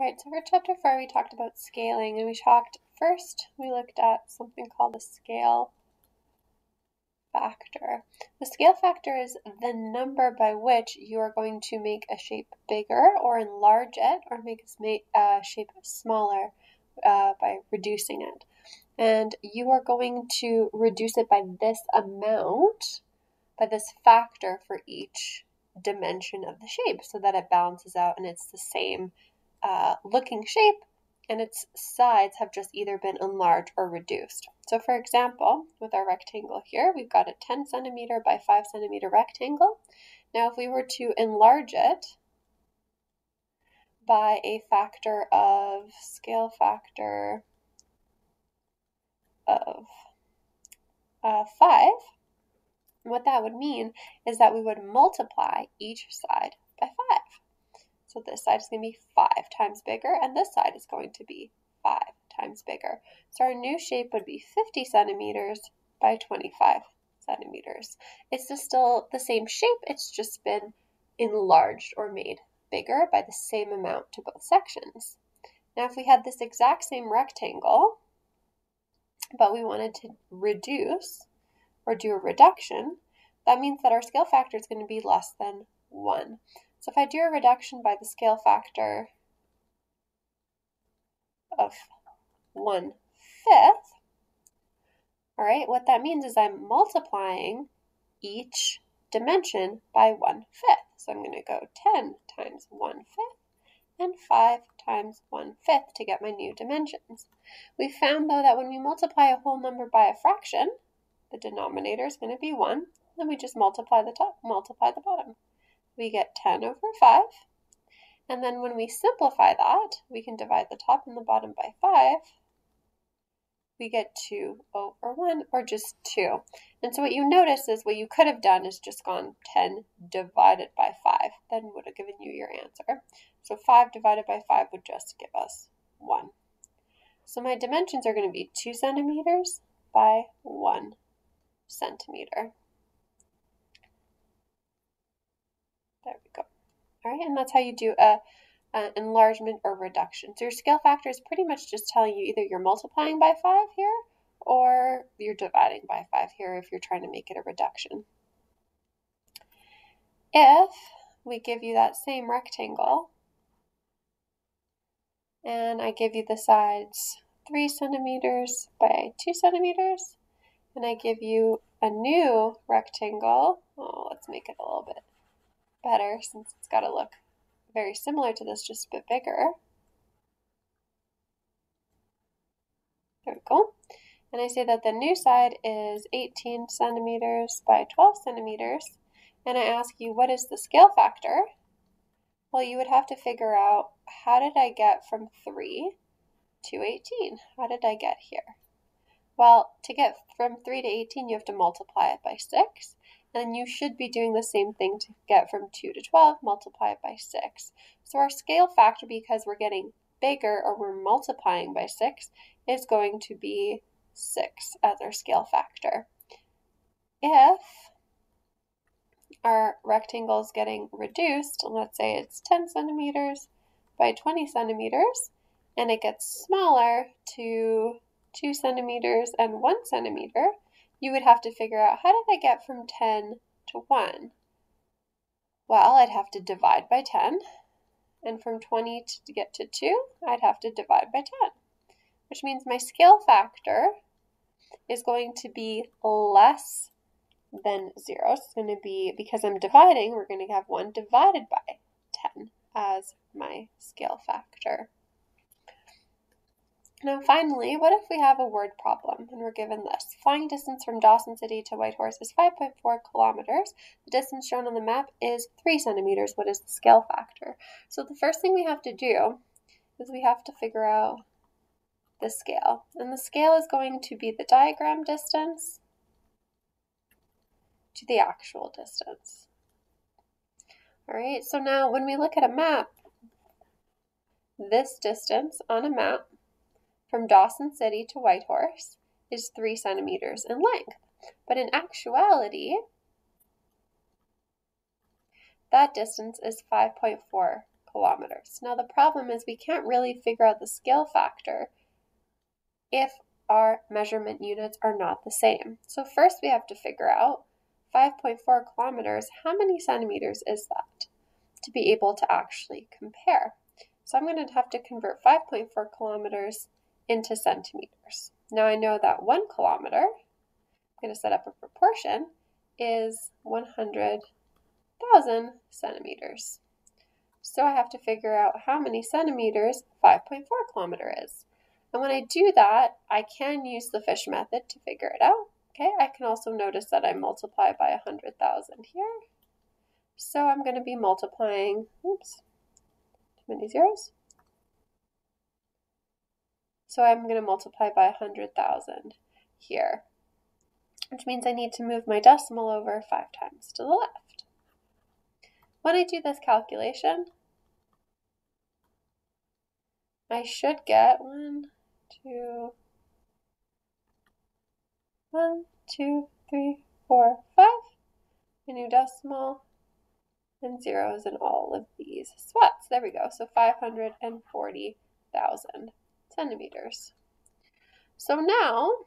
Right, so for chapter 4, we talked about scaling, and we looked at something called the scale factor. The scale factor is the number by which you are going to make a shape bigger or enlarge it, or make a shape smaller by reducing it. And you are going to reduce it by this amount, by this factor for each dimension of the shape, so that it balances out and it's the same looking shape, and its sides have just either been enlarged or reduced. So for example, with our rectangle here, we've got a 10 centimeter by 5 centimeter rectangle. Now if we were to enlarge it by a scale factor of 5, what that would mean is that we would multiply each side by 5. So this side is going to be 5 times bigger, and this side is going to be 5 times bigger. So our new shape would be 50 centimeters by 25 centimeters. It's just still the same shape, it's just been enlarged or made bigger by the same amount to both sections. Now if we had this exact same rectangle, but we wanted to reduce or do a reduction, that means that our scale factor is going to be less than 1. So if I do a reduction by the scale factor of 1/5, all right, what that means is I'm multiplying each dimension by 1/5. So I'm going to go 10 times 1/5 and 5 times 1/5 to get my new dimensions. We found, though, that when we multiply a whole number by a fraction, the denominator is going to be 1, then we just multiply the top, multiply the bottom. We get 10 over 5, and then when we simplify that, we can divide the top and the bottom by 5. We get 2 over 1, or just 2. And so what you notice is what you could have done is just gone 10 divided by 5, then would have given you your answer. So 5 divided by 5 would just give us 1. So my dimensions are going to be 2 centimeters by 1 centimeter. There we go. All right, and that's how you do an enlargement or reduction. So your scale factor is pretty much just telling you either you're multiplying by 5 here or you're dividing by 5 here if you're trying to make it a reduction. If we give you that same rectangle and I give you the sides 3 centimeters by 2 centimeters, and I give you a new rectangle, let's make it a little bit better since it's got to look very similar to this, just a bit bigger. There we go. And I say that the new side is 18 centimeters by 12 centimeters. And I ask you, what is the scale factor? Well, you would have to figure out, how did I get from 3 to 18? How did I get here? Well, to get from 3 to 18, you have to multiply it by 6. And you should be doing the same thing to get from 2 to 12, multiply it by 6. So our scale factor, because we're getting bigger or we're multiplying by 6, is going to be 6 as our scale factor. If our rectangle is getting reduced, let's say it's 10 centimeters by 20 centimeters, and it gets smaller to 2 centimeters and 1 centimeter, you would have to figure out, how did I get from 10 to 1? Well, I'd have to divide by 10, and from 20 to get to 2, I'd have to divide by 10, which means my scale factor is going to be less than 0. So it's going to be, because I'm dividing, we're going to have 1 divided by 10 as my scale factor. Now finally, what if we have a word problem and we're given this? Flying distance from Dawson City to Whitehorse is 5.4 kilometers. The distance shown on the map is 3 centimeters. What is the scale factor? So the first thing we have to do is we have to figure out the scale. And the scale is going to be the diagram distance to the actual distance. All right, so now when we look at a map, this distance on a map from Dawson City to Whitehorse is 3 centimeters in length. But in actuality, that distance is 5.4 kilometers. Now the problem is we can't really figure out the scale factor if our measurement units are not the same. So first we have to figure out 5.4 kilometers, how many centimeters is that to be able to actually compare? So I'm going to have to convert 5.4 kilometers into centimeters. Now I know that 1 kilometer, I'm going to set up a proportion, is 100,000 centimeters. So I have to figure out how many centimeters 5.4 kilometer is. And when I do that, I can use the fish method to figure it out. Okay, I can also notice that I multiply by 100,000 here. So I'm going to be multiplying, oops, too many zeros. So I'm going to multiply by 100,000 here, which means I need to move my decimal over 5 times to the left. When I do this calculation, I should get 1, 2, 3, 4, 5, a new decimal, and zeros in all of these spots. There we go. So 540,000 centimeters. So now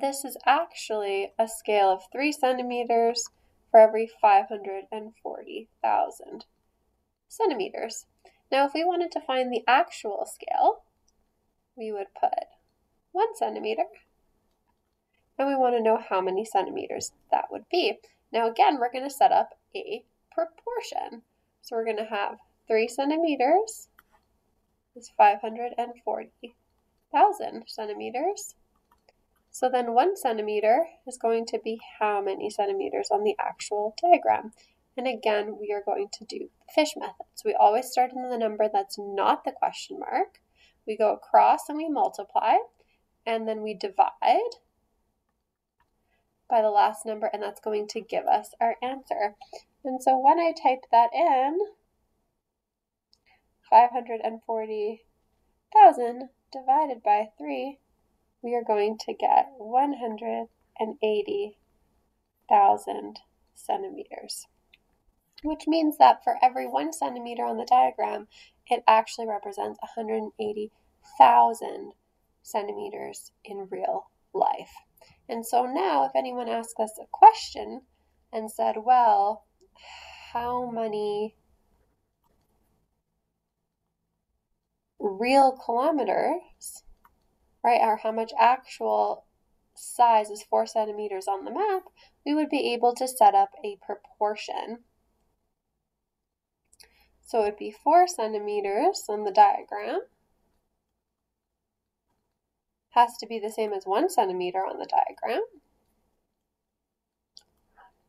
this is actually a scale of 3 centimeters for every 540,000 centimeters. Now if we wanted to find the actual scale, we would put 1 centimeter, and we want to know how many centimeters that would be. Now again, we're going to set up a proportion. So we're going to have 3 centimeters is 540,000 centimeters. So then 1 centimeter is going to be how many centimeters on the actual diagram? And again, we are going to do the fish method. So we always start in the number that's not the question mark. We go across and we multiply, and then we divide by the last number, and that's going to give us our answer. And so when I type that in, 540,000 divided by 3, we are going to get 180,000 centimeters, which means that for every 1 centimeter on the diagram, it actually represents 180,000 centimeters in real life. And so now if anyone asks us a question and said, well, how many real kilometers, right, or how much actual size is 4 centimeters on the map, we would be able to set up a proportion. So it would be 4 centimeters on the diagram has to be the same as 1 centimeter on the diagram.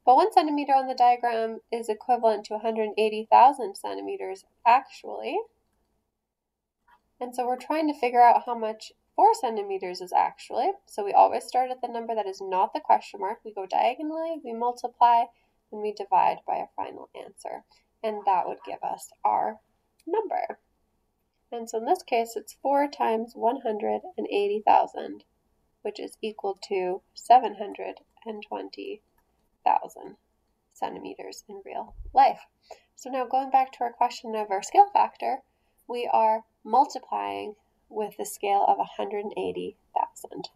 But 1 centimeter on the diagram is equivalent to 180,000 centimeters actually. And so we're trying to figure out how much 4 centimeters is actually. So we always start at the number that is not the question mark. We go diagonally, we multiply, and we divide by a final answer. And that would give us our number. And so in this case, it's 4 times 180,000, which is equal to 720,000 centimeters in real life. So now going back to our question of our scale factor, we are multiplying with the scale of 180,000.